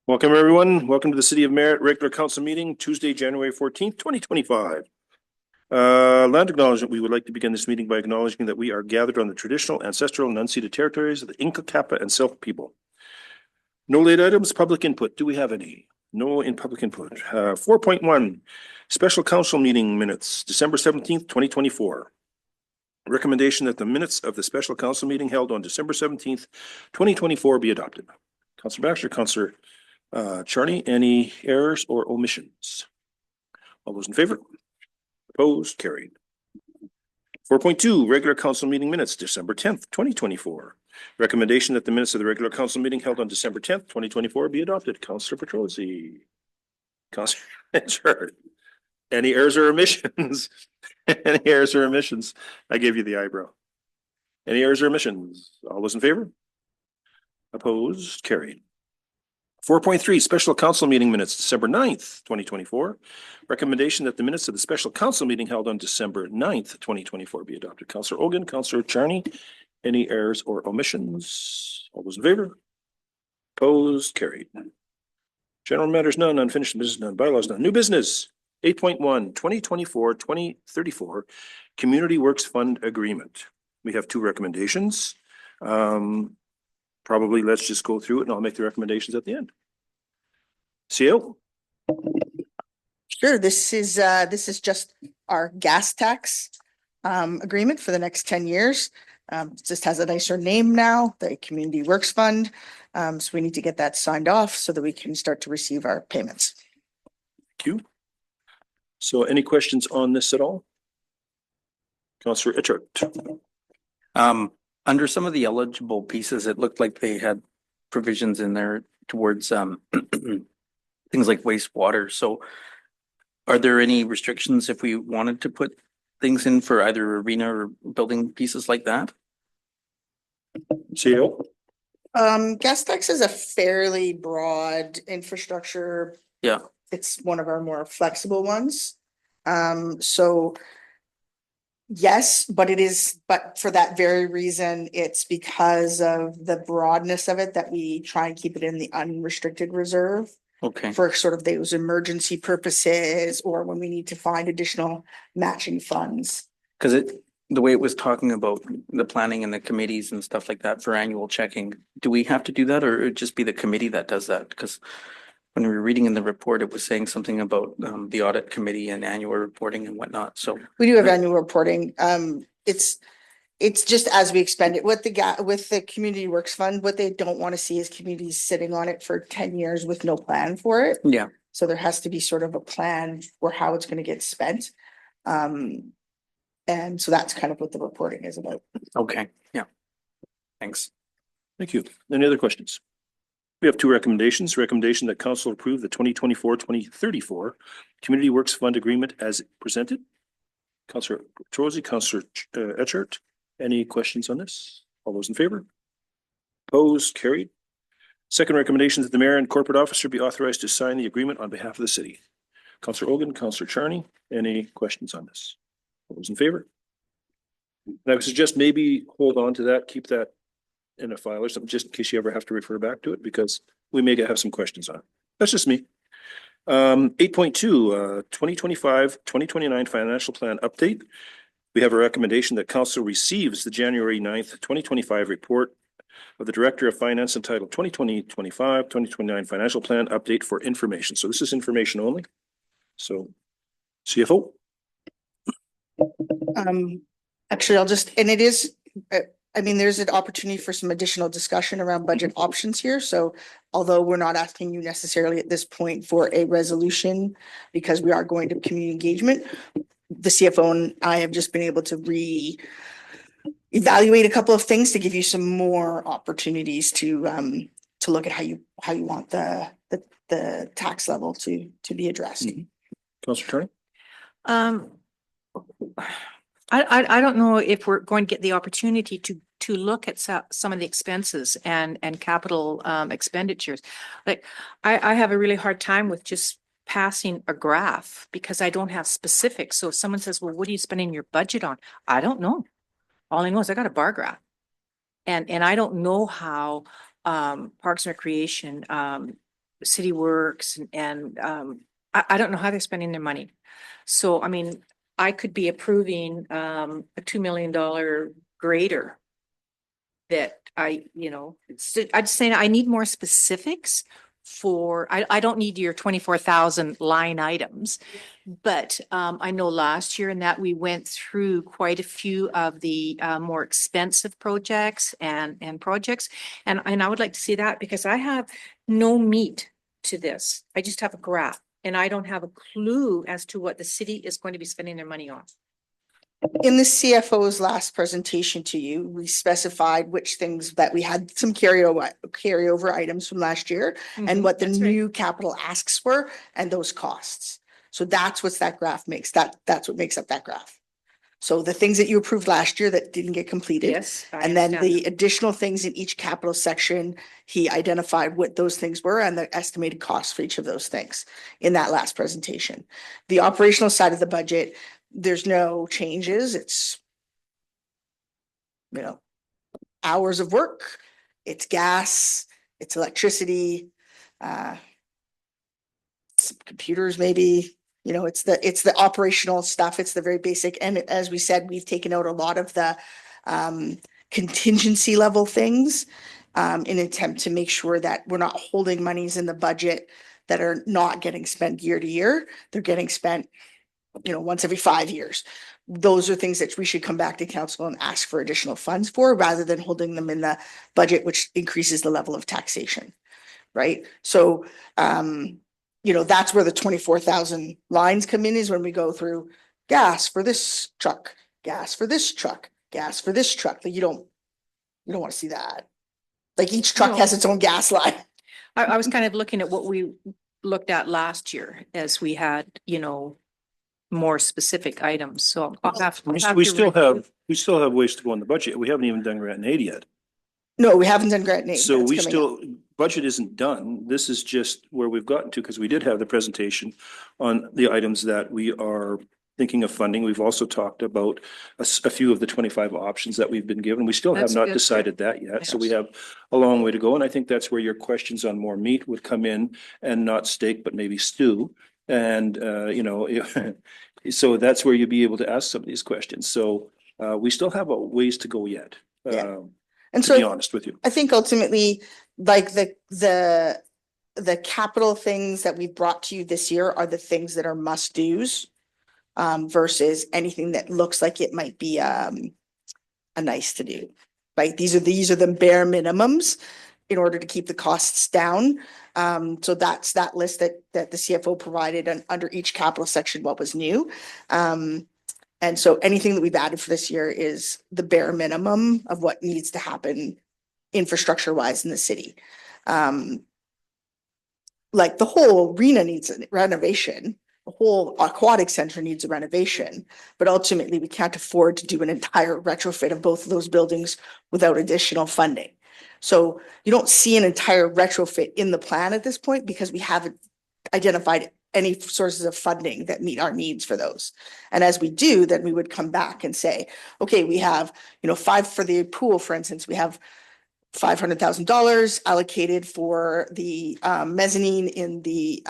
Welcome, everyone. Welcome to the City of Merritt Regular Council Meeting, Tuesday, January 14th, 2025. Land acknowledgement. We would like to begin this meeting by acknowledging that we are gathered on the traditional, ancestral, and unceded territories of the Inca, Kappa, and Selk people. No late items, public input. Do we have any? No in public input. 4.1, Special Council Meeting Minutes, December 17th, 2024. Recommendation that the minutes of the Special Council Meeting held on December 17th, 2024 be adopted. Councilor Baxter, Councilor Charney, any errors or omissions? All those in favor? Opposed? Carried. 4.2, regular council meeting minutes, December 10th, 2024. Recommendation that the minutes of the regular council meeting held on December 10th, 2024 be adopted. Councilor Petrozzi. Councilor Richard. Any errors or omissions? Any errors or omissions? I gave you the eyebrow. Any errors or omissions? All those in favor? Opposed? Carried. 4.3, Special Council Meeting Minutes, December 9th, 2024. Recommendation that the minutes of the Special Council Meeting held on December 9th, 2024 be adopted. Councilor Ogan, Councilor Charney, any errors or omissions? All those in favor? Opposed? Carried. General matters none, unfinished business none, bylaws none. New business, 8.1, 2024-2034 Community Works Fund Agreement. We have two recommendations. Probably let's just go through it and I'll make the recommendations at the end. CO? Sure. This is just our gas tax agreement for the next 10 years. It just has a nicer name now, the Community Works Fund. So we need to get that signed off so that we can start to receive our payments. Thank you. So any questions on this at all? Councillor Etchart. Under some of the eligible pieces, it looked like they had provisions in there towards things like wastewater. So are there any restrictions if we wanted to put things in for either arena or building pieces like that? CO? Gas tax is a fairly broad infrastructure. Yeah. It's one of our more flexible ones. So yes, but for that very reason, it's because of the broadness of it that we try and keep it in the unrestricted reserve. Okay. For sort of those emergency purposes or when we need to find additional matching funds. Because the way it was talking about the planning and the committees and stuff like that for annual checking, do we have to do that or it just be the committee that does that? Because when we were reading in the report, it was saying something about the audit committee and annual reporting and whatnot. So we do have annual reporting. It's just as we expend it with the Community Works Fund. What they don't want to see is communities sitting on it for 10 years with no plan for it. Yeah. So there has to be sort of a plan for how it's going to get spent. And so that's kind of what the reporting is about. Okay. Yeah. Thanks. Thank you. Any other questions? We have two recommendations. Recommendation that council approve the 2024-2034 Community Works Fund Agreement as presented. Councillor Petrozzi, Councillor Etchart, any questions on this? All those in favor? Opposed? Carried. Second recommendation that the mayor and corporate officer be authorized to sign the agreement on behalf of the city. Councillor Ogan, Councillor Charney, any questions on this? All those in favor? And I would suggest maybe hold on to that, keep that in a file or something, just in case you ever have to refer back to it, because we may have some questions on it. That's just me. 8.2, 2025-2029 financial plan update. We have a recommendation that council receives the January 9th, 2025 report of the Director of Finance entitled 2025-2029 financial plan update for information. So this is information only. So CFO. Actually, there's an opportunity for some additional discussion around budget options here. So although we're not asking you necessarily at this point for a resolution because we are going to community engagement, the CFO and I have just been able to evaluate a couple of things to give you some more opportunities to look at how you want the tax level to be addressed. Councillor Turner. I don't know if we're going to get the opportunity to look at some of the expenses and capital expenditures. Like I have a really hard time with just passing a graph because I don't have specifics. So if someone says, well, what are you spending your budget on? I don't know. All I know is I got a bar graph. And I don't know how Parks and Recreation City Works and I don't know how they're spending their money. So, I mean, I could be approving a $2 million grader that I'm just saying I need more specifics for, I don't need your 24,000 line items. But I know last year in that we went through quite a few of the more expensive projects and projects. And I would like to see that because I have no meat to this. I just have a graph and I don't have a clue as to what the city is going to be spending their money on. In the CFO's last presentation to you, we specified which things that we had some carryover items from last year and what the That's right. new capital asks were and those costs. So that's what that graph makes. That's what makes up that graph. So the things that you approved last year that didn't get completed. Yes. I And then understand the additional things in each capital section, he identified what those things were and the estimated costs for each of those things in that last presentation. The operational side of the budget, there's no changes. It's, hours of work, it's gas, it's electricity, some computers maybe, it's the operational stuff. It's the very basic. And as we said, we've taken out a lot of the contingency level things in an attempt to make sure that we're not holding monies in the budget that are not getting spent year to year. They're getting spent, once every 5 years. Those are things that we should come back to council and ask for additional funds for rather than holding them in the budget, which increases the level of taxation. Right? So, that's where the 24,000 lines come in, is when we go through gas for this truck, gas for this truck, gas for this truck. Like you don't want to see that. Like each truck No. has its own gas line. I was kind of looking at what we looked at last year as we had, more specific items. So I'll have. We I'll have we to still review. have ways to go in the budget. We haven't even done grant and aid yet. No, we haven't done grant name. So we still, budget isn't done. This is just where we've gotten to, because we did have the presentation on the items that we are thinking of funding. We've also talked about a few of the 25 options that we've been given. We still have That's not good. decided that yet. So we Yes. have a long way to go. And I think that's where your questions on more meat would come in, and not steak, but maybe stew. And, so that's where you'd be able to ask some of these questions. So we still have a ways to go yet. Yeah. And to be so honest with you. I think ultimately, like the capital things that we've brought to you this year are the things that are must do's versus anything that looks like it might be a nice to do. Right? These are the bare minimums in order to keep the costs down. So that's that list that the CFO provided under each capital section, what was new. And so anything that we've added for this year is the bare minimum of what needs to happen infrastructure wise in the city. Like the whole arena needs a renovation, the whole aquatic center needs a renovation, but ultimately we can't afford to do an entire retrofit of both of those buildings without additional funding. So you don't see an entire retrofit in the plan at this point because we haven't identified any sources of funding that meet our needs for those. And as we do, then we would come back and say, okay, we have, five for the pool, for instance, we have $500,000 allocated for the mezzanine in the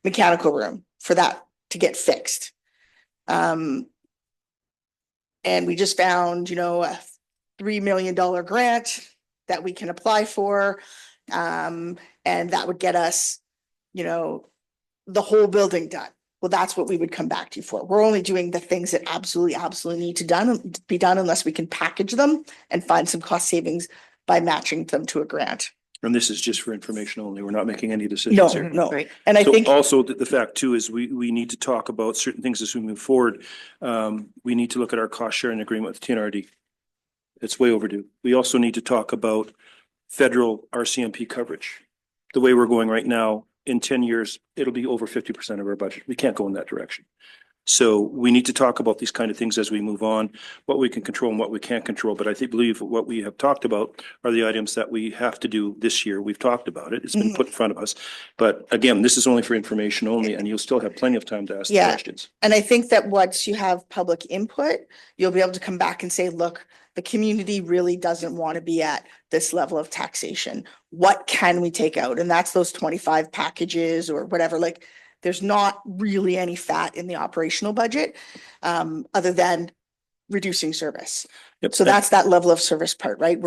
mechanical room for that to get fixed. And we just found, a $3 million grant that we can apply for. And that would get us, the whole building done. Well, that's what we would come back to you for. We're only doing the things that absolutely need to be done unless we can package them and find some cost savings by matching them to a grant. And this is just for information only. We're not making any decisions here. No. Right. And I So think also the fact too is we need to talk about certain things as we move forward. We need to look at our cost sharing agreement with TNRD. It's way overdue. We also need to talk about federal RCMP coverage. The way we're going right now, in 10 years, it'll be over 50% of our budget. We can't go in that direction. So we need to talk about these kind of things as we move on, what we can control and what we can't control. But I believe what we have talked about are the items that we have to do this year. We've talked about it. It's been put in front of us. But again, this is only for information only, and you'll still have plenty of time to ask the Yeah. questions. And I think that once you have public input, you'll be able to come back and say, look, the community really doesn't want to be at this level of taxation. What can we take out? And that's those 25 packages or whatever, like, there's not really any fat in the operational budget, other than reducing service. Yep. So that's that level of service part, right?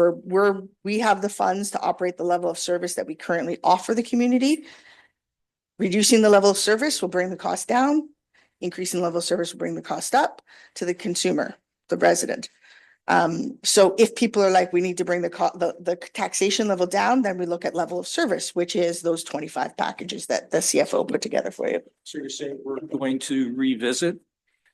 We have the funds to operate the level of service that we currently offer the community. Reducing the level of service will bring the cost down. Increasing the level of service will bring the cost up to the consumer, the resident. So if people are like, we need to bring the taxation level down, then we look at level of service, which is those 25 packages that the CFO put together for you. So you're saying we're going to revisit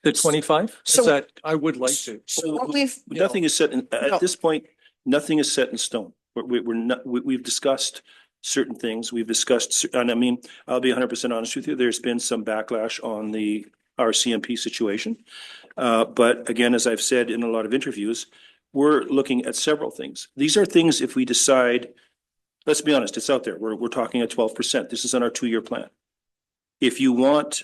the 25? So- Is that, I would like to. So what we've, Nothing is set in, No. at this point, nothing is set in stone. We're not, we've discussed certain things. We've discussed, and I mean, I'll be 100% honest with you. There's been some backlash on our CMP situation. But again, as I've said in a lot of interviews, we're looking at several things. These are things if we decide, let's be honest, it's out there. We're talking at 12%. This is on our 2-year plan. If you want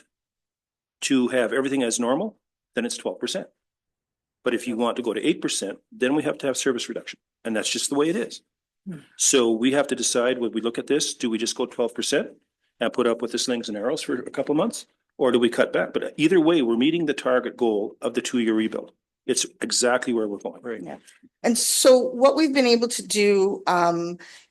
to have everything as normal, then it's 12%. But if you want to go to 8%, then we have to have service reduction. And that's just the way it is. So we have to decide, when we look at this, do we just go 12% and put up with the slings and arrows for a couple of months? Or do we cut back? But either way, we're meeting the target goal of the 2-year rebuild. It's exactly where we're going. Right. Yeah. And so what we've been able to do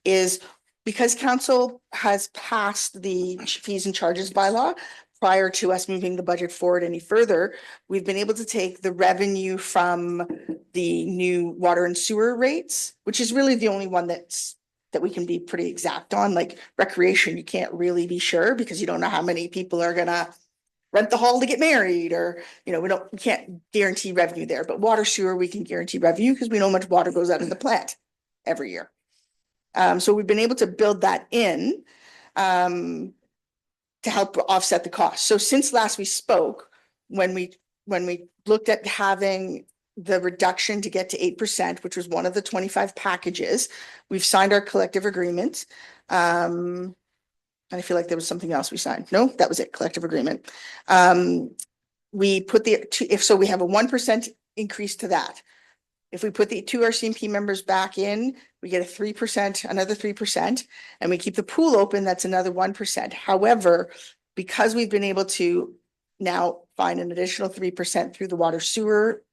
is, because council has passed the fees and charges bylaw prior to us moving the budget forward any further, we've been able to take the revenue from the new water and sewer rates, which is really the only one that we can be pretty exact on. Like recreation, you can't really be sure because you don't know how many people are gonna rent the hall to get married, or, we can't guarantee revenue there, but water sewer, we can guarantee revenue because we know how much water goes out of the plant every year. So we've been able to build that in to help offset the cost. So since last we spoke, when we looked at having the reduction to get to 8%, which was one of the 25 packages, we've signed our collective agreement. And I feel like there was something else we signed. No, that was it, collective agreement. We put we have a 1% increase to that. If we put the 2 RCMP members back in, we get a 3%, another 3%, and we keep the pool open, that's another 1%. However, because we've been able to now find an additional 3% through the water sewer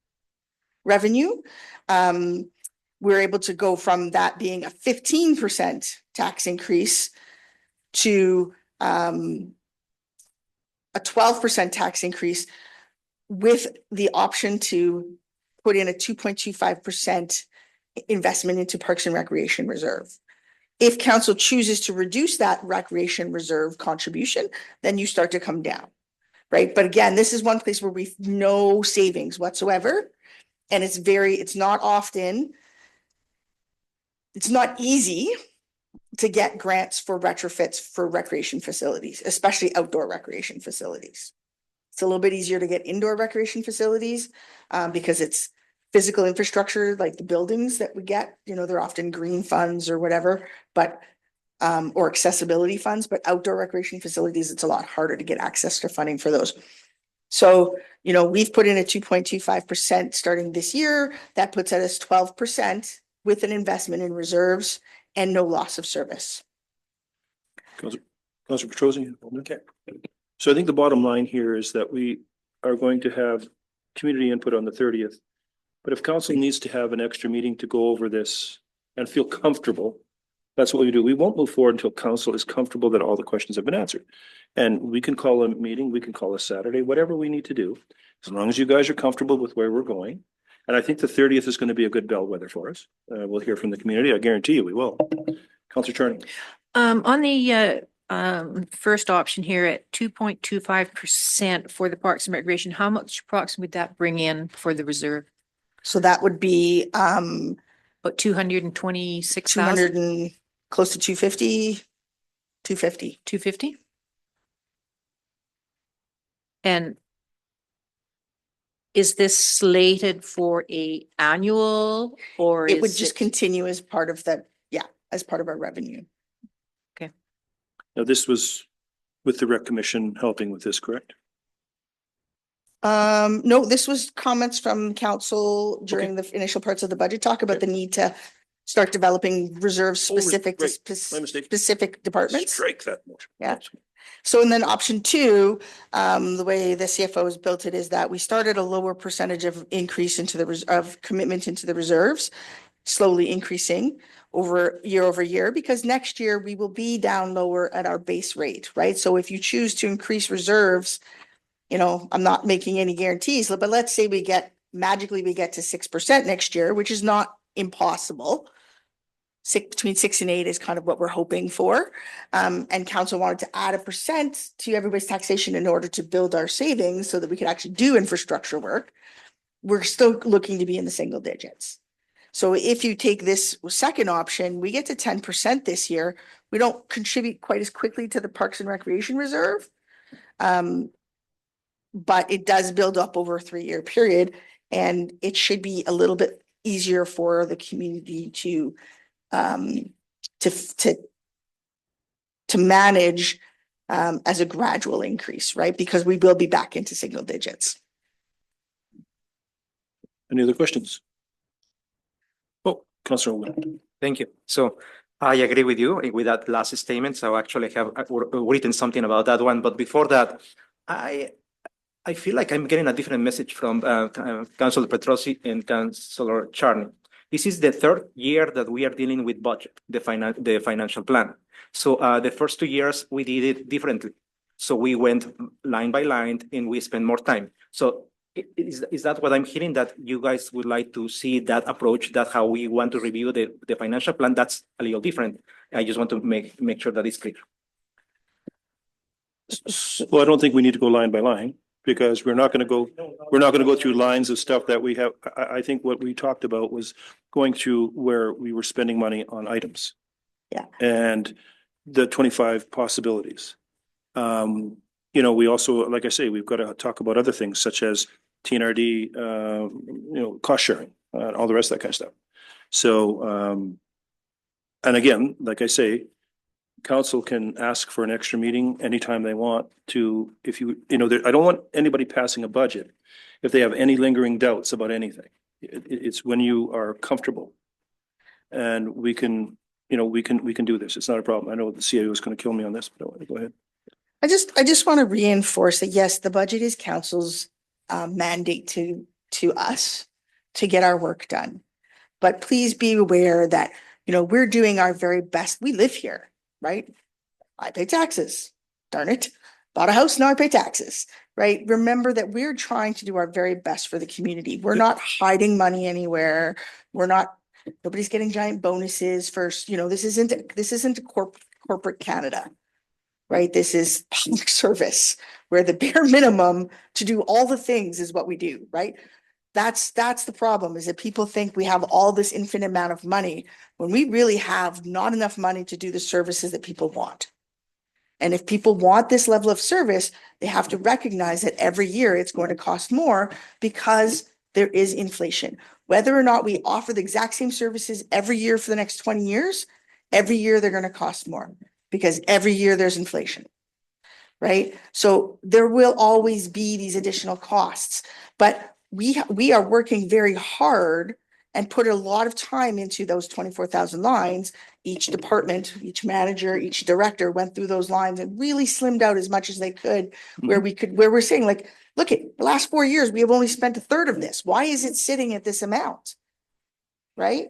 revenue, we're able to go from that being a 15% tax increase to a 12% tax increase, with the option to put in a 2.25% investment into Parks and Recreation Reserve. If council chooses to reduce that recreation reserve contribution, then you start to come down, right? But again, this is one place where we've no savings whatsoever. And it's not easy to get grants for retrofits for recreation facilities, especially outdoor recreation facilities. It's a little bit easier to get indoor recreation facilities because it's physical infrastructure, like the buildings that we get, they're often green funds or whatever, but or accessibility funds, but outdoor recreation facilities, it's a lot harder to get access to funding for those. So, we've put in a 2.25% starting this year. That puts us 12% with an investment in reserves and no loss of service. Councilor Petrosi? Okay. So I think the bottom line here is that we are going to have community input on the 30th. But if council needs to have an extra meeting to go over this and feel comfortable, that's what we do. We won't move forward until council is comfortable that all the questions have been answered. And we can call a meeting, we can call a Saturday, whatever we need to do, as long as you guys are comfortable with where we're going. And I think the 30th is going to be a good bellwether for us. We'll hear from the community. I guarantee you we will. Councilor Charney. On the first option here at 2.25% for the Parks and Recreation, how much approximately would that bring in for the reserve? So that would be About 226,000? 200 and close to 250. 250? And is this slated for a annual or It would is just continue as part of the, as part of our revenue. Now, this was with the rec commission helping with this, correct? No, this was comments from council during the initial parts of the budget talk about the need to start developing reserves Oh, specific to right. My mistake. specific departments. Strike that motion. Yeah. So and then option two, the way the CFO has built it is that we started a lower percentage of increase into the of commitment into the reserves, slowly increasing over year, because next year we will be down lower at our base rate, right? So if you choose to increase reserves, I'm not making any guarantees, but let's say magically we get to 6% next year, which is not impossible. Between 6 and 8 is kind of what we're hoping for. And council wanted to add 1% to everybody's taxation in order to build our savings so that we could actually do infrastructure work. We're still looking to be in the single digits. So if you take this second option, we get to 10% this year. We don't contribute quite as quickly to the Parks and Recreation Reserve. But it does build up over a 3-year period, and it should be a little bit easier for the community to manage as a gradual increase, right? Because we will be back into single digits. Any other questions? Oh, Councillor Owen. Thank you. So I agree with you with that last statement. So I actually have written something about that one. But before that, I feel like I'm getting a different message from Councilor Petrosi and Councilor Charney. This is the third year that we are dealing with budget, the financial plan. So the first 2 years we did it differently. So we went line by line and we spent more time. So is that what I'm hearing, that you guys would like to see that approach, that how we want to review the financial plan? That's a little different. I just want to make sure that it's clear. Well, I don't think we need to go line by line, because we're not going to go through lines of stuff that we have. I think what we talked about was going through where we were spending money on items. Yeah. And the 25 possibilities. We also, like I say, we've got to talk about other things such as TNRD, cost sharing, all the rest of that kind of stuff. So, and again, like I say, council can ask for an extra meeting anytime they want to, I don't want anybody passing a budget if they have any lingering doubts about anything. It's when you are comfortable, and we can do this. It's not a problem. I know the CAO is going to kill me on this, but go ahead. I just want to reinforce that, yes, the budget is council's mandate to us to get our work done. But please be aware that, we're doing our very best. We live here, right? I pay taxes. Darn it. Bought a house, now I pay taxes, right? Remember that we're trying to do our very best for the community. We're not hiding money anywhere. Nobody's getting giant bonuses first. This isn't corporate Canada, right? This is public service, where the bare minimum to do all the things is what we do, right? That's the problem, is that people think we have all this infinite amount of money when we really have not enough money to do the services that people want. And if people want this level of service, they have to recognize that every year it's going to cost more, because there is inflation. Whether or not we offer the exact same services every year for the next 20 years, every year they're going to cost more, because every year there's inflation, right? So there will always be these additional costs, but we are working very hard and put a lot of time into those 24,000 lines. Each department, each manager, each director went through those lines and really slimmed out as much as they could, where we're saying, like, look, at the last 4 years, we have only spent a third of this. Why is it sitting at this amount? Right?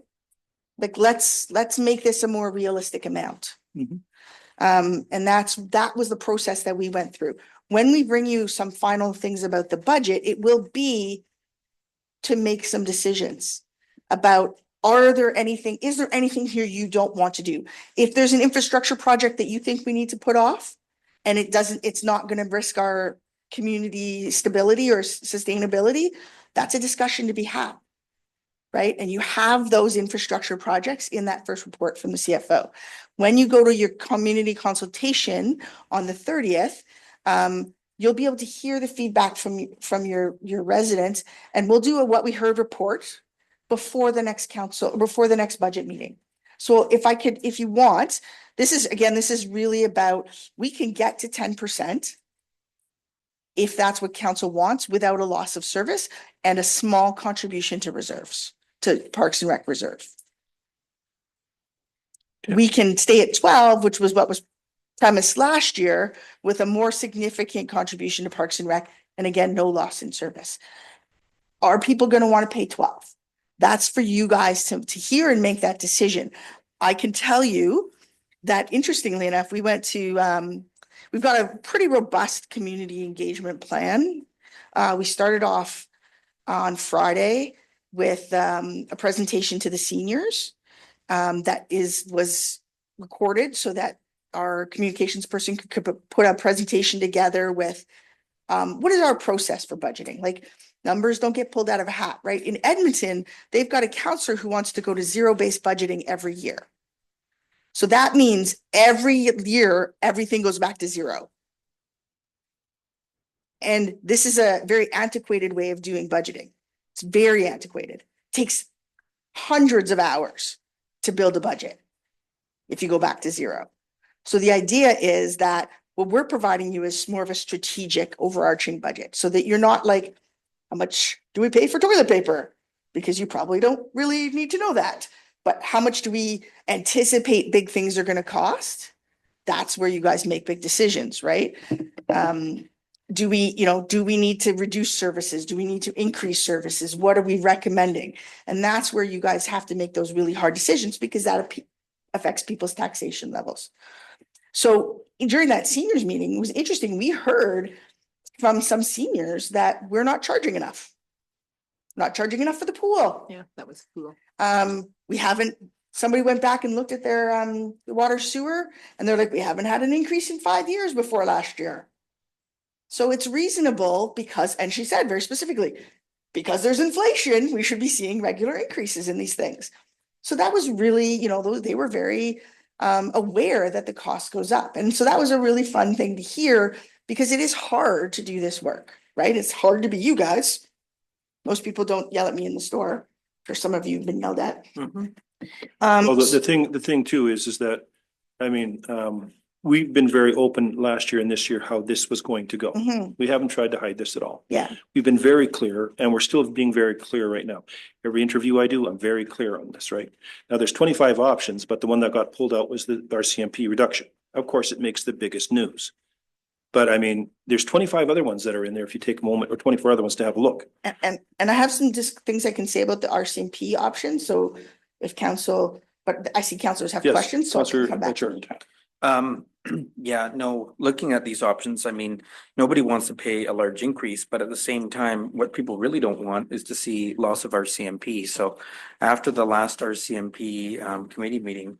Like, let's make this a more realistic amount. And that was the process that we went through. When we bring you some final things about the budget, it will be to make some decisions about, is there anything here you don't want to do? If there's an infrastructure project that you think we need to put off, and it's not going to risk our community stability or sustainability, that's a discussion to be had, right? And you have those infrastructure projects in that first report from the CFO. When you go to your community consultation on the 30th, you'll be able to hear the feedback from your residents, and we'll do a what we heard report before the next budget meeting. So if you want, this is really about, we can get to 10% if that's what council wants, without a loss of service and a small contribution to reserves, to Parks and Rec reserve. Okay. We can stay at 12, which was what was premised last year, with a more significant contribution to Parks and Rec, and again, no loss in service. Are people going to want to pay 12? That's for you guys to hear and make that decision. I can tell you that, interestingly enough, we've got a pretty robust community engagement plan. We started off on Friday with a presentation to the seniors that was recorded so that our communications person could put a presentation together with what is our process for budgeting? Like, numbers don't get pulled out of a hat, right? In Edmonton, they've got a counselor who wants to go to zero-based budgeting every year. So that means every year, everything goes back to zero. And this is a very antiquated way of doing budgeting. It's very antiquated. It takes hundreds of hours to build a budget if you go back to zero. So the idea is that what we're providing you is more of a strategic overarching budget, so that you're not like, how much do we pay for toilet paper? Because you probably don't really need to know that. But how much do we anticipate big things are going to cost? That's where you guys make big decisions, right? Do we need to reduce services? Do we need to increase services? What are we recommending? And that's where you guys have to make those really hard decisions, because that affects people's taxation levels. So during that seniors meeting, it was interesting. We heard from some seniors that we're not charging enough. Not charging enough for the pool. Yeah, that was cool. Somebody went back and looked at their water sewer, and they're like, we haven't had an increase in 5 years before last year. So it's reasonable because, and she said very specifically, because there's inflation, we should be seeing regular increases in these things. So that was really, they were very aware that the cost goes up. And so that was a really fun thing to hear, because it is hard to do this work, right? It's hard to be you guys. Most people don't yell at me in the store. For some of you have been yelled at. Mm-hmm. Well, the thing too is that, I mean, we've been very open last year and this year how this was going to go. Mhm. We haven't tried to hide this at all. Yeah. We've been very clear, and we're still being very clear right now. Every interview I do, I'm very clear on this, right? Now, there's 25 options, but the one that got pulled out was the RCMP reduction. Of course, it makes the biggest news. But I mean, there's 25 other ones that are in there if you take a moment, or 24 other ones to have a look. And I have some things I can say about the RCMP option. So if council, but I see councilors have Yes, questions, so I can Councillor come back to you. Richard. Yeah, no, looking at these options, I mean, nobody wants to pay a large increase, but at the same time, what people really don't want is to see loss of RCMP. So after the last RCMP committee meeting,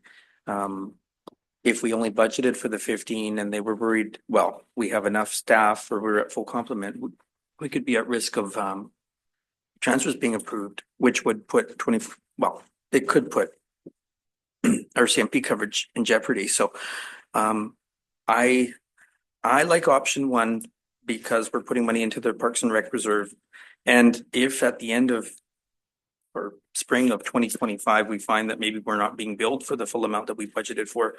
if we only budgeted for the 15 and they were worried, well, we have enough staff or we're at full complement, we could be at risk of transfers being approved, which would put it could put RCMP coverage in jeopardy. So I like option one because we're putting money into the Parks and Rec reserve. And if at the end of or spring of 2025, we find that maybe we're not being billed for the full amount that we budgeted for,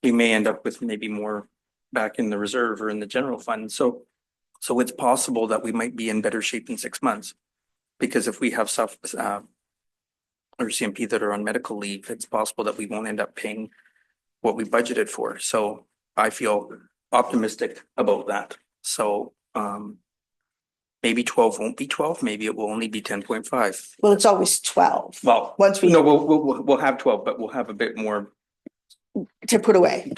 we may end up with maybe more back in the reserve or in the general fund. So it's possible that we might be in better shape in 6 months, because if we have stuff or CMP that are on medical leave, it's possible that we won't end up paying what we budgeted for. So I feel optimistic about that. So maybe 12 won't be 12. Maybe it will only be 10.5. Well, it's always 12. Well, Once we we'll have 12, but we'll have a bit more to put away.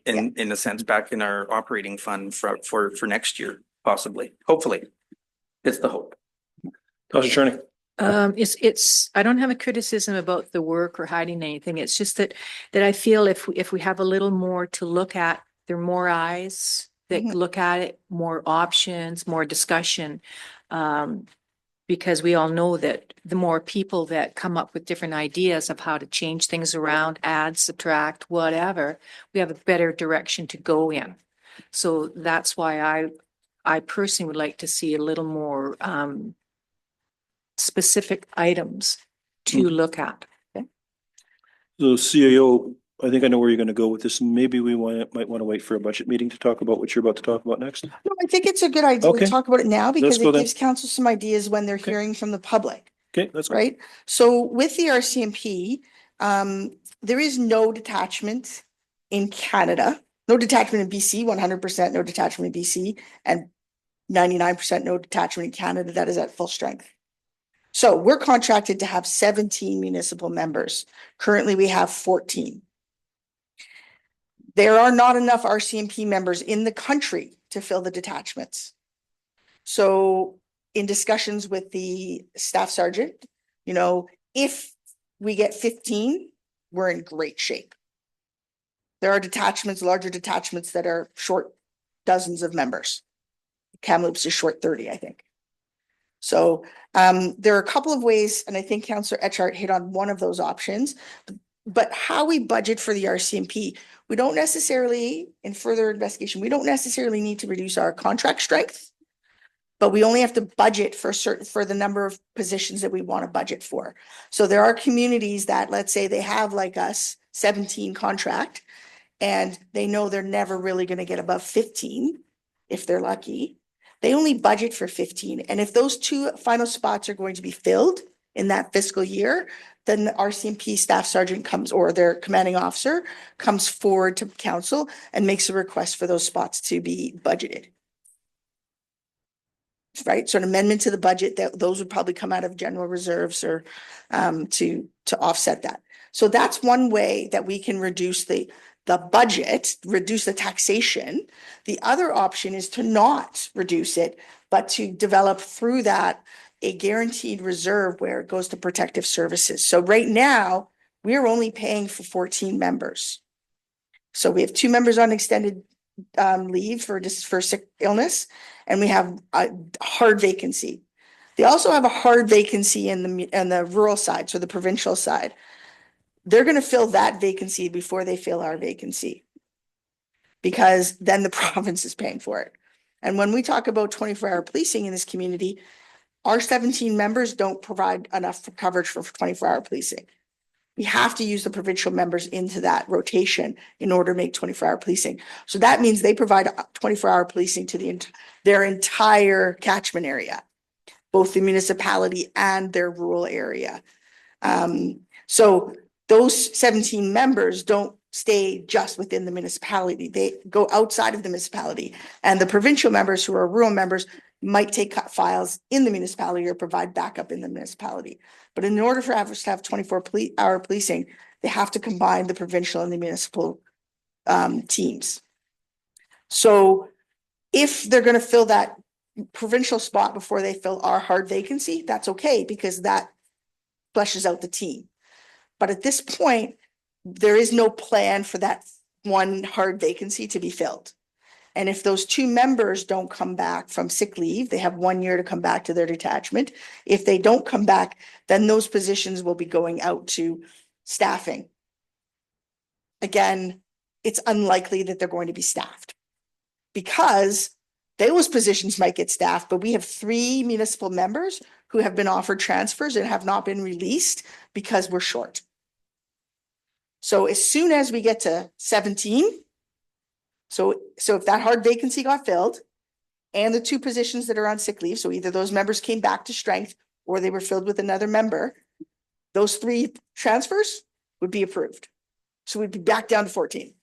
in a sense back in our operating fund for next year, possibly, hopefully. It's the hope. Councillor Cherney. I don't have a criticism about the work or hiding anything. It's just that I feel if we have a little more to look at, there are more eyes that look at it, more options, more discussion. Because we all know that the more people that come up with different ideas of how to change things around, add, subtract, whatever, we have a better direction to go in. So that's why I personally would like to see a little more specific items to look at. So CAO, I think I know where you're going to go with this. Maybe we might want to wait for a budget meeting to talk about what you're about to talk about next. No, I think it's a good idea Okay. to talk about it now because go it then. gives council some ideas when they're Okay. hearing from the public, Okay, that's good. right? So with the RCMP, there is no detachment in Canada, no detachment in BC, 100% no detachment in BC, and 99% no detachment in Canada that is at full strength. So we're contracted to have 17 municipal members. Currently, we have 14. There are not enough RCMP members in the country to fill the detachments. So in discussions with the staff sergeant, you know, if we get 15, we're in great shape. There are detachments, larger detachments that are short dozens of members. Kamloops is short 30, I think. So there are a couple of ways, and I think Councillor Etchart hit on one of those options, but how we budget for the RCMP, we don't necessarily, in further investigation, we don't necessarily need to reduce our contract strength, but we only have to budget for the number of positions that we want to budget for. So there are communities that, let's say they have like us 17 contract, and they know they're never really going to get above 15 if they're lucky. They only budget for 15. And if those two final spots are going to be filled in that fiscal year, then the RCMP staff sergeant comes, or their commanding officer comes forward to council and makes a request for those spots to be budgeted. Right? So an amendment to the budget, that those would probably come out of general reserves or to offset that. So that's one way that we can reduce the budget, reduce the taxation. The other option is to not reduce it, but to develop through that a guaranteed reserve where it goes to protective services. So right now, we're only paying for 14 members. So we have 2 members on extended leave for sick illness, and we have a hard vacancy. They also have a hard vacancy in the rural side, so the provincial side. They're going to fill that vacancy before they fill our vacancy, because then the province is paying for it. And when we talk about 24-hour policing in this community, our 17 members don't provide enough coverage for 24-hour policing. We have to use the provincial members into that rotation in order to make 24-hour policing. So that means they provide 24-hour policing to their entire catchment area, both the municipality and their rural area. So those 17 members don't stay just within the municipality. They go outside of the municipality, and the provincial members who are rural members might take files in the municipality or provide backup in the municipality. But in order for us to have 24-hour policing, they have to combine the provincial and the municipal teams. So if they're going to fill that provincial spot before they fill our hard vacancy, that's okay, because that fleshes out the team. But at this point, there is no plan for that one hard vacancy to be filled. And if those 2 members don't come back from sick leave, they have 1 year to come back to their detachment. If they don't come back, then those positions will be going out to staffing. Again, it's unlikely that they're going to be staffed, because those positions might get staffed, but we have 3 municipal members who have been offered transfers and have not been released because we're short. So as soon as we get to 17, so if that hard vacancy got filled and the 2 positions that are on sick leave, so either those members came back to strength or they were filled with another member, those 3 transfers would be approved. So we'd be back down to 14.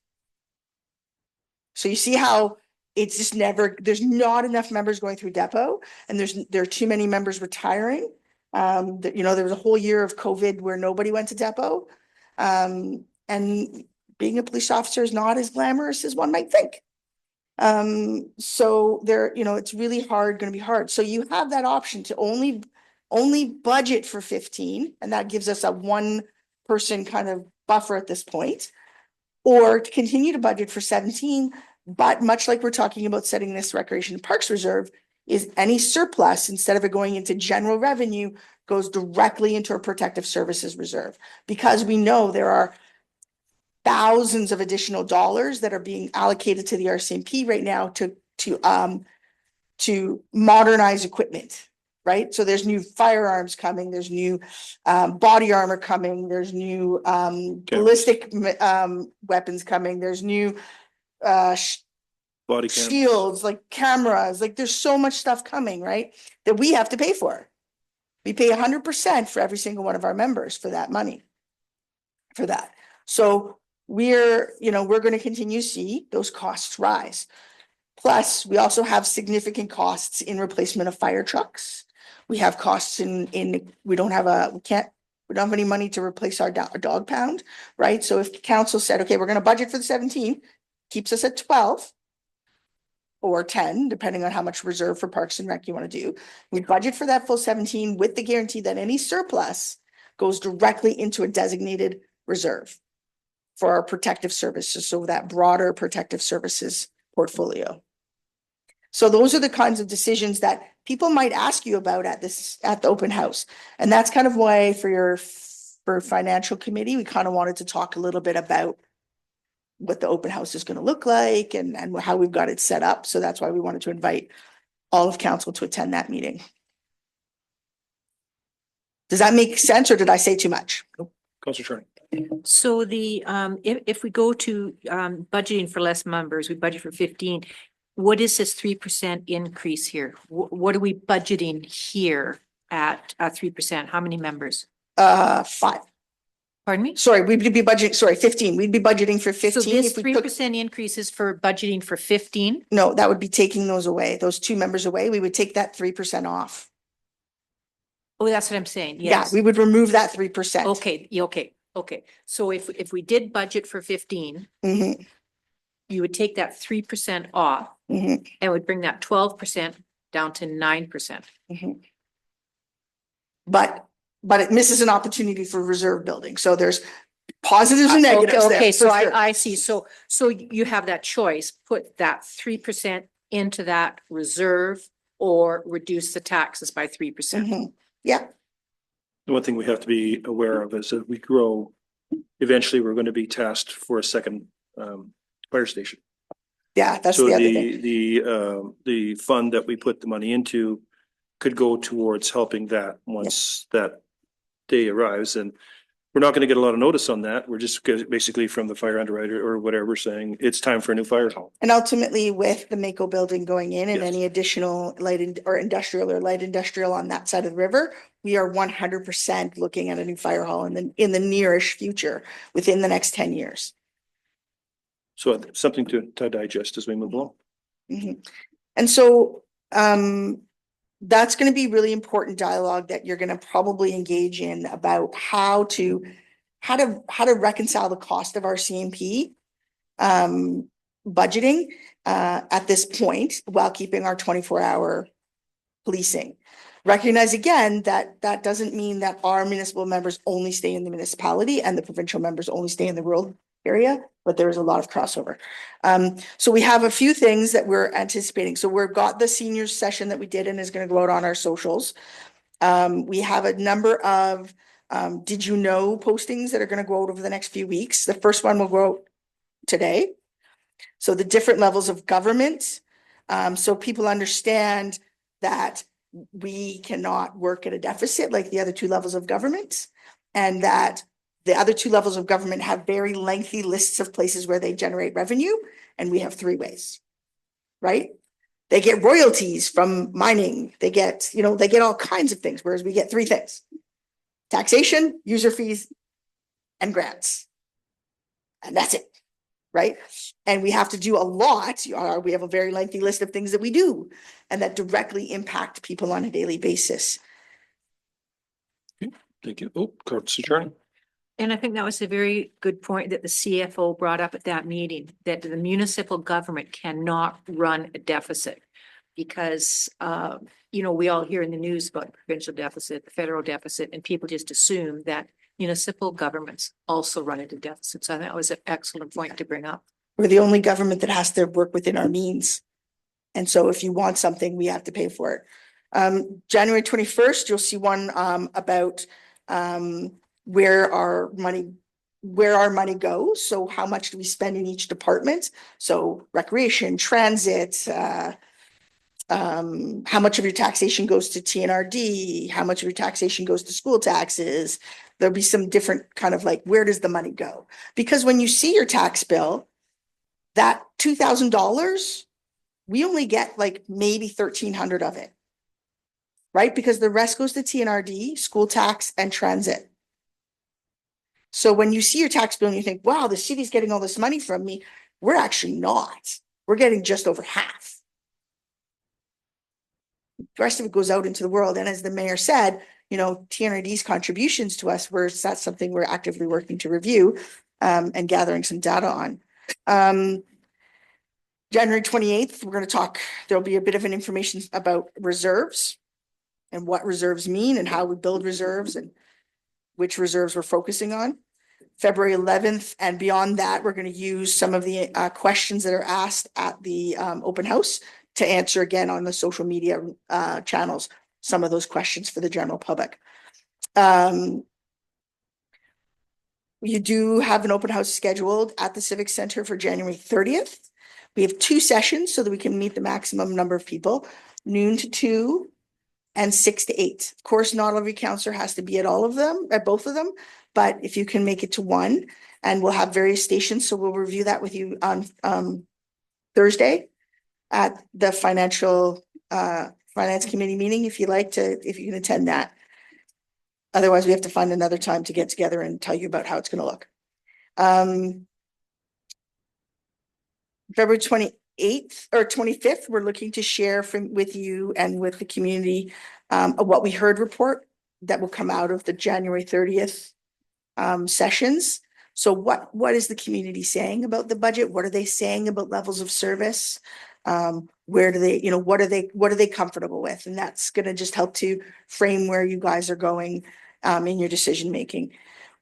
So you see how it's just there's not enough members going through depot, and there are too many members retiring. There was a whole year of COVID where nobody went to depot. And being a police officer is not as glamorous as one might think. So it's really going to be hard. So you have that option to only budget for 15, and that gives us a 1-person kind of buffer at this point, or to continue to budget for 17. But much like we're talking about setting this Recreation and Parks Reserve, is any surplus, instead of it going into general revenue, goes directly into a Protective Services Reserve, because we know there are thousands of additional dollars that are being allocated to the RCMP right now to to modernize equipment, right? So there's new firearms coming, there's new body armor coming, there's new ballistic weapons coming, there's new Body cams. shields, like cameras, like there's so much stuff coming, right? That we have to pay for. We pay 100% for every single one of our members for that money. For that. So we're going to continue to see those costs rise. Plus, we also have significant costs in replacement of fire trucks. We have costs we don't have any money to replace our dog pound, right? So if council said, okay, we're going to budget for the 17, keeps us at 12 or 10, depending on how much reserve for Parks and Rec you want to do. We budget for that full 17 with the guarantee that any surplus goes directly into a designated reserve for our protective services. So that broader protective services portfolio. So those are the kinds of decisions that people might ask you about at the open house. And that's kind of why for financial committee, we kind of wanted to talk a little bit about what the open house is going to look like and how we've got it set up. So that's why we wanted to invite all of council to attend that meeting. Does that make sense or did I say too much? Councillor Charney. So if we go to budgeting for less members, we budget for 15. What is this 3% increase here? What are we budgeting here at 3%? How many members? 5. Pardon me? Sorry, we'd be budgeting, 15. We'd be budgeting for 15. So this if we took- 3% increase is for budgeting for 15? No, that would be taking those away, those 2 members away. We would take that 3% off. Oh, that's what I'm saying. Yeah, Yes. we would remove that 3%. Okay. So if we did budget for 15, Mhm, you would take that 3% off mhm, and would bring that 12% down to 9%. mhm. But it misses an opportunity for reserve building. So there's positives and negatives there. Okay, so for sure. I see. So you have that choice, put that 3% into that reserve or reduce the taxes by 3%. Mhm. Yeah, The one thing we have to be aware of is that we grow, eventually we're going to be tasked for a second fire station. yeah, that's So the other thing. the fund that we put the money into could go towards helping that once that day arrives. And we're not going to get a lot of notice on that. We're just basically from the fire underwriter or whatever saying it's time for a new fire hall. And ultimately with the Mako building going in and Yes. any additional light industrial on that side of the river, we are 100% looking at a new fire hall in the nearish future within the next 10 years. So something to digest as we move along. Mhm. And so that's going to be really important dialogue that you're going to probably engage in about how to reconcile the cost of our CMP budgeting at this point while keeping our 24-hour policing. Recognize again that doesn't mean that our municipal members only stay in the municipality and the provincial members only stay in the rural area, but there is a lot of crossover. So we have a few things that we're anticipating. So we've got the seniors session that we did and is going to go out on our socials. We have a number of did you know postings that are going to go out over the next few weeks. The first one will go out today. So the different levels of government. So people understand that we cannot work at a deficit like the other 2 levels of government, and that the other 2 levels of government have very lengthy lists of places where they generate revenue, and we have 3 ways, right? They get royalties from mining. They get all kinds of things, whereas we get 3 things: taxation, user fees, and grants. And that's it, right? And we have to do a lot. We have a very lengthy list of things that we do and that directly impact people on a daily basis. Thank you. Oh, Councillor Charney. And I think that was a very good point that the CFO brought up at that meeting, that the municipal government cannot run a deficit because, we all hear in the news about the provincial deficit, the federal deficit, and people just assume that municipal governments also run into deficits. So I think that was an excellent point to bring up. We're the only government that has to work within our means. And so if you want something, we have to pay for it. January 21st, you'll see one about where our money goes. So how much do we spend in each department? So recreation, transit, How much of your taxation goes to TNRD? How much of your taxation goes to school taxes? There'll be some different kind of like, where does the money go? Because when you see your tax bill, that $2,000, we only get like maybe 1,300 of it. Right? Because the rest goes to TNRD, school tax, and transit. So when you see your tax bill and you think, wow, the city's getting all this money from me, we're actually not. We're getting just over half. The rest of it goes out into the world. And as the mayor said, you know, TNRD's contributions to us, that's something we're actively working to review and gathering some data on. January 28th, we're going to talk, there'll be a bit of an information about reserves and what reserves mean and how we build reserves and which reserves we're focusing on. February 11th and beyond that, we're going to use some of the questions that are asked at the open house to answer again on the social media channels, some of those questions for the general public. You do have an open house scheduled at the Civic Center for January 30th. We have 2 sessions so that we can meet the maximum number of people, noon to 2 and 6 to 8. Of course, not every counselor has to be at all of them, at both of them, but if you can make it to one, and we'll have various stations, so we'll review that with you on Thursday at the finance committee meeting, if you can attend that. Otherwise, we have to find another time to get together and tell you about how it's going to look. February 28th or 25th, we're looking to share with you and with the community what we heard report that will come out of the January 30th sessions. So what is the community saying about the budget? What are they saying about levels of service? Where do they, what are they comfortable with? And that's going to just help to frame where you guys are going in your decision making.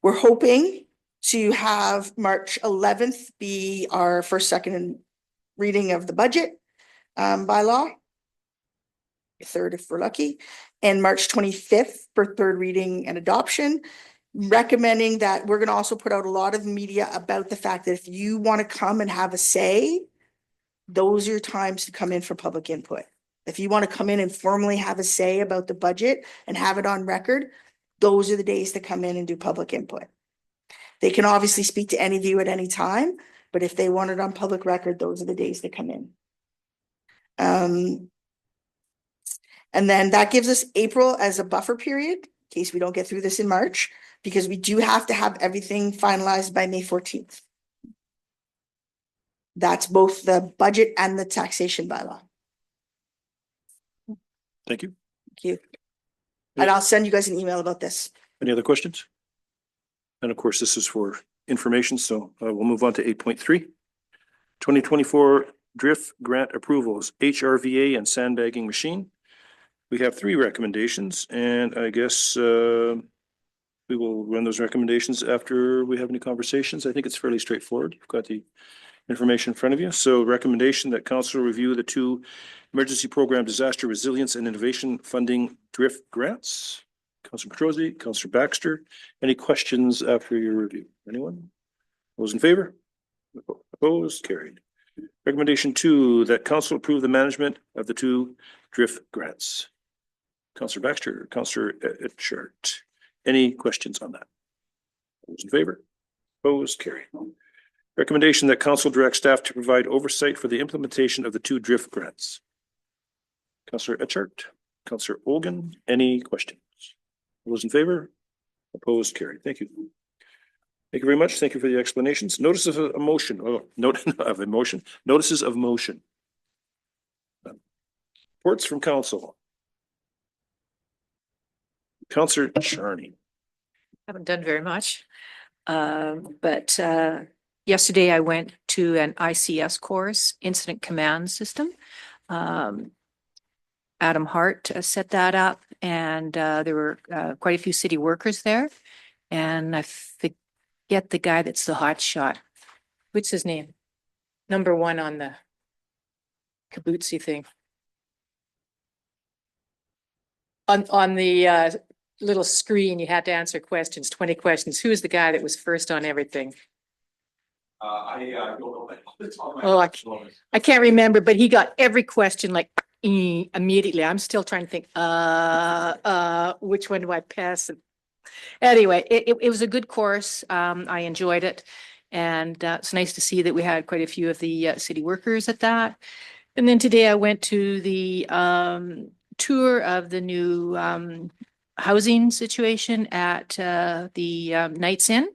We're hoping to have March 11th be our first, second reading of the budget bylaw. 3rd if we're lucky, and March 25th for 3rd reading and adoption. Recommending that we're going to also put out a lot of media about the fact that if you want to come and have a say, those are your times to come in for public input. If you want to come in and formally have a say about the budget and have it on record, those are the days to come in and do public input. They can obviously speak to any of you at any time, but if they want it on public record, those are the days to come in. And then that gives us April as a buffer period in case we don't get through this in March, because we do have to have everything finalized by May 14th. That's both the budget and the taxation bylaw. Thank you. Thank you. And I'll send you guys an email about this. Any other questions? And of course, this is for information, so we'll move on to 8.3. 2024 drift grant approvals, HRVA and sandbagging machine. We have 3 recommendations, and I guess we will run those recommendations after we have any conversations. I think it's fairly straightforward. You've got the information in front of you. So recommendation that council review the 2 emergency program disaster resilience and innovation funding drift grants. Councilor Petrosi, Councilor Baxter, any questions after your review? Anyone? Those in favor? Opposed? Carried. Recommendation 2, that council approve the management of the 2 drift grants. Councilor Baxter, Councilor Etchart. Any questions on that? Those in favor? Opposed? Carried. Recommendation that council direct staff to provide oversight for the implementation of the 2 drift grants. Councilor Etchart, Councilor Olgan, any questions? Those in favor? Opposed? Carried. Thank you. Thank you very much. Thank you for the explanations. Notices of motion. Notices of motion. Reports from council. Councilor Charney. Haven't done very much. But yesterday I went to an ICS course, Incident Command System. Adam Hart set that up, and there were quite a few city workers there. And I forget the guy that's the hot shot. What's his name? Number 1 on the Kabutsy thing. On the little screen, you had to answer questions, 20 questions. Who is the guy that was first on everything? I don't know. Oh, I can't remember, but he got every question like immediately. I'm still trying to think, which one do I pass? Anyway, it was a good course. I enjoyed it. And it's nice to see that we had quite a few of the city workers at that. And then today I went to the tour of the new housing situation at the Knights Inn.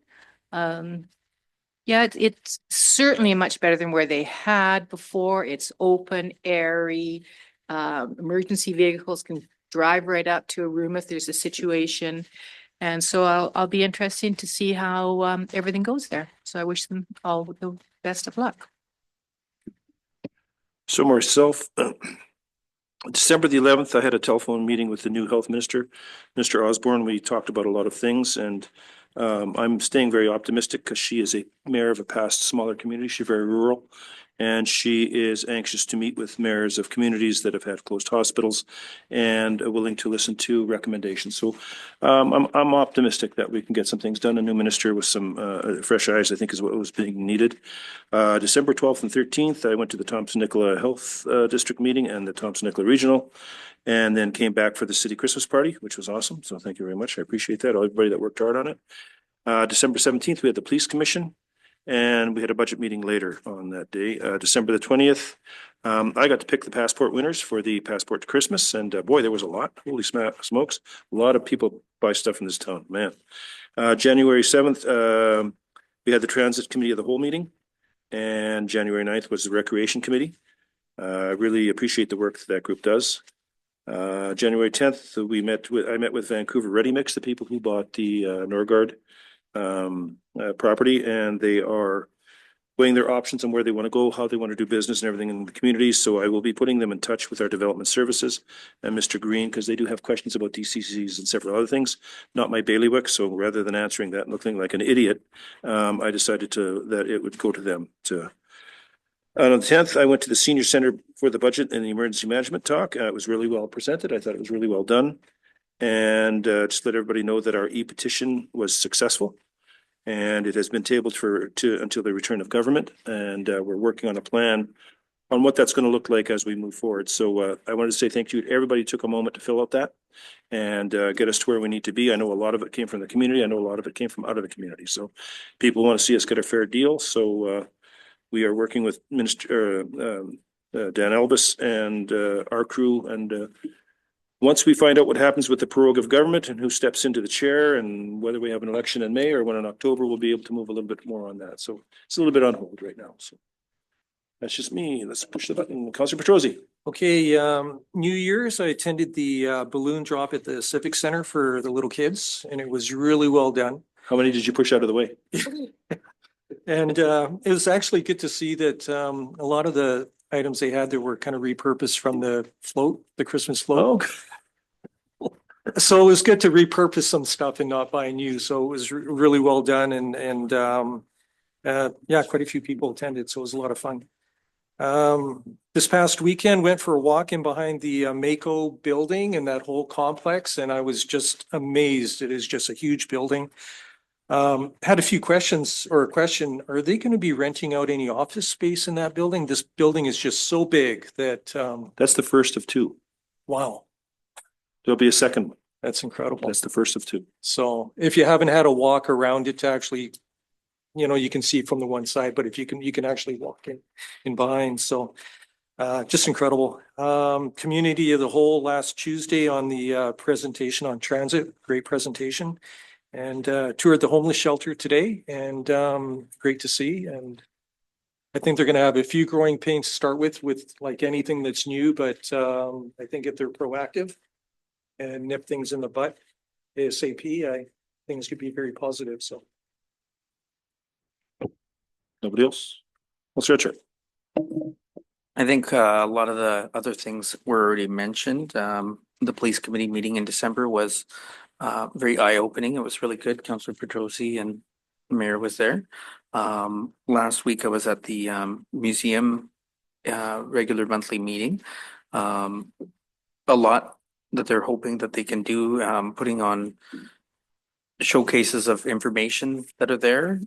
Yeah, it's certainly much better than where they had before. It's open, airy. Emergency vehicles can drive right up to a room if there's a situation. And so I'll be interested to see how everything goes there. So I wish them all the best of luck. So myself, December the 11th, I had a telephone meeting with the new health minister, Mr. Osborne. We talked about a lot of things, and I'm staying very optimistic because she is a mayor of a past smaller community. She's very rural, and she is anxious to meet with mayors of communities that have had closed hospitals and willing to listen to recommendations. So I'm optimistic that we can get some things done. A new minister with some fresh eyes, I think, is what was being needed. December 12th and 13th, I went to the Thompson Nicola Health District meeting and the Thompson Nicola Regional, and then came back for the city Christmas party, which was awesome. So thank you very much. I appreciate that. Everybody that worked hard on it. December 17th, we had the police commission, and we had a budget meeting later on that day. December the 20th, I got to pick the passport winners for the Passport to Christmas, and boy, there was a lot. Holy smokes. A lot of people buy stuff in this town, man. January 7th, we had the Transit Committee of the Whole meeting, and January 9th was the Recreation Committee. I really appreciate the work that group does. January 10th, I met with Vancouver Ready Mix, the people who bought the Norgard property, and they are weighing their options on where they want to go, how they want to do business and everything in the community. So I will be putting them in touch with our development services and Mr. Green, because they do have questions about DCCs and several other things, not my bailiwick. So rather than answering that and looking like an idiot, I decided that it would go to them. On the 10th, I went to the Senior Center for the budget and the emergency management talk. It was really well presented. I thought it was really well done. And just let everybody know that our e-petition was successful, and it has been tabled until the return of government. And we're working on a plan on what that's going to look like as we move forward. So I wanted to say thank you to everybody who took a moment to fill out that and get us to where we need to be. I know a lot of it came from the community. I know a lot of it came from out of the community. So people want to see us get a fair deal. So we are working with Minister Dan Elvis and our crew, and once we find out what happens with the prorogue of government and who steps into the chair and whether we have an election in May or when in October, we'll be able to move a little bit more on that. So it's a little bit on hold right now. So that's just me. Let's push the button. Councilor Petrosi. Okay, New Year's, I attended the balloon drop at the Civic Center for the little kids, and it was really well done. How many did you push out of the way? And it was actually good to see that a lot of the items they had there were kind of repurposed from the float, the Christmas float. So it was good to repurpose some stuff and not buy new. So it was really well done, and yeah, quite a few people attended, so it was a lot of fun. This past weekend, went for a walk in behind the Mako building and that whole complex, and I was just amazed. It is just a huge building. Had a few questions, or a question: are they going to be renting out any office space in that building? This building is just so big that That's the first of two. wow, There'll be a second one. that's incredible. That's the first of two. So if you haven't had a walk around it to actually, you can see from the one side, but if you can actually walk in behind. So just incredible. Community of the whole last Tuesday on the presentation on transit, great presentation. And toured the homeless shelter today, and great to see. And I think they're going to have a few growing pains to start with like anything that's new, but I think if they're proactive and nip things in the butt ASAP, things could be very positive. So. Nobody else? Let's stretch it. I think a lot of the other things were already mentioned. The police committee meeting in December was very eye-opening. It was really good. Councilor Petrosi and the mayor was there. Last week I was at the museum regular monthly meeting. A lot that they're hoping that they can do, putting on showcases of information that are there.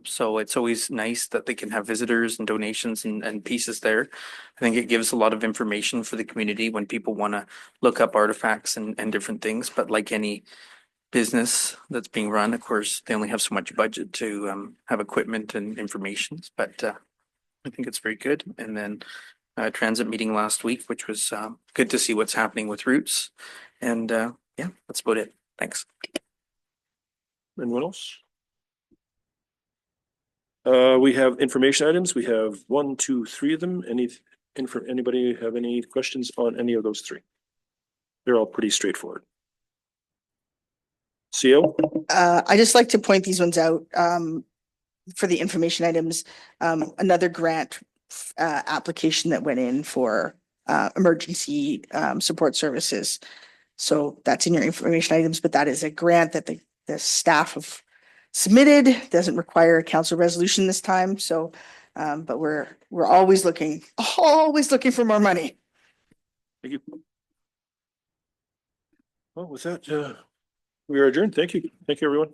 So it's always nice that they can have visitors and donations and pieces there. I think it gives a lot of information for the community when people want to look up artifacts and different things. But like any business that's being run, of course, they only have so much budget to have equipment and information. But I think it's very good. And then transit meeting last week, which was good to see what's happening with routes. And yeah, that's about it. Thanks. Anyone else? We have information items. We have 1, 2, 3 of them. Anybody have any questions on any of those 3? They're all pretty straightforward. CO? I just like to point these ones out, for the information items. Another grant, application that went in for, emergency, support services. So that's in your information items, but that is a grant that the staff have submitted, doesn't require a council resolution this time, so, but we're always looking for more money. Thank you. Well, with that, we are adjourned. Thank you. Thank you, everyone.